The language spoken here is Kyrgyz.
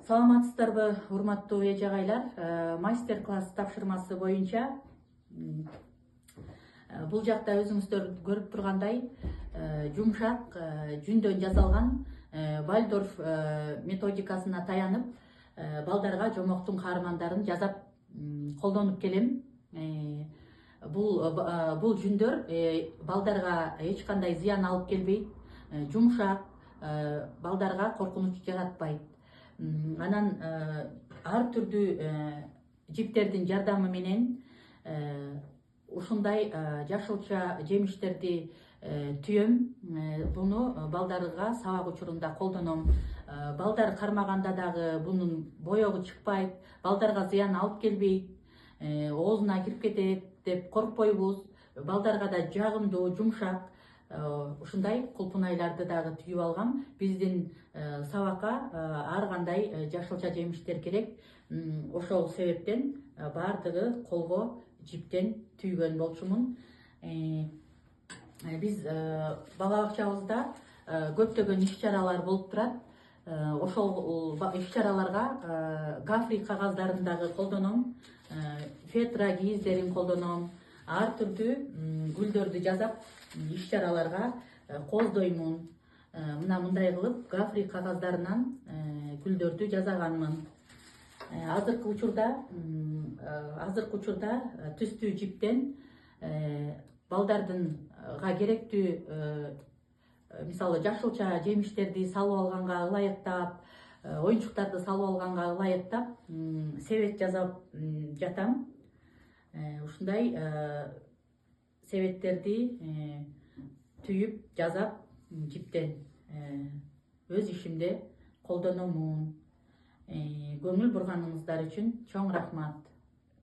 Саламатсыздарбы, урматтуу эже агайлар. Мастер-класс тапшырмасы боюнча бул жакта өзүңүздөр көрүп тургандай жумшак жүндөн жасалган Вальдорф методикасына таянып балдарга жомоктун каармандарын жасап колдонуп келем. Бул жүндөр балдарга эч кандай зыян алып келбейт, жумшак, балдарга коркунуч жаратпайт. Анан ар түрдүү жиптердин жардамы менен ушундай жашылча жемиштерди түйөм. Буну балдарга сабак учурунда колдоном. Балдар кармаганда дагы бунун боёгу чыкпайт, балдарга зыян алып келбейт, оозуна кирип кетет деп коркпойбуз. Балдарга да жагымдуу, жумшак ушундай кулпунайларды дагы түйүп алгам. Биздин сабакка ар кандай жашылча жемиштер керек. Ошол себептен баардыгы колго жиптен түйгөн болчумун. Биз бала бакчабызда көптөгөн иш-чаралар болуп турат. Ошол иш-чараларга гафри кагаздарын дагы колдоном, фетра кийиздерин колдоном, ар түрдүү гүлдөрдү жасап иш-чараларга кооздоймун. Мына мындай кылып гафри кагаздарынан гүлдөрдү жасаганмын. Азыркы учурда түстүү жиптен балдардынга керектүү мисалы жашылча жемиштерди салып алганга ылайыктап, оюнчуктарды салып алганга ылайыктап себет жасап жатам. Ушундай себеттерди түйүп жасап жиптен өз ишимде колдономун. Көңүл бурганыңыздар үчүн чоң рахмат.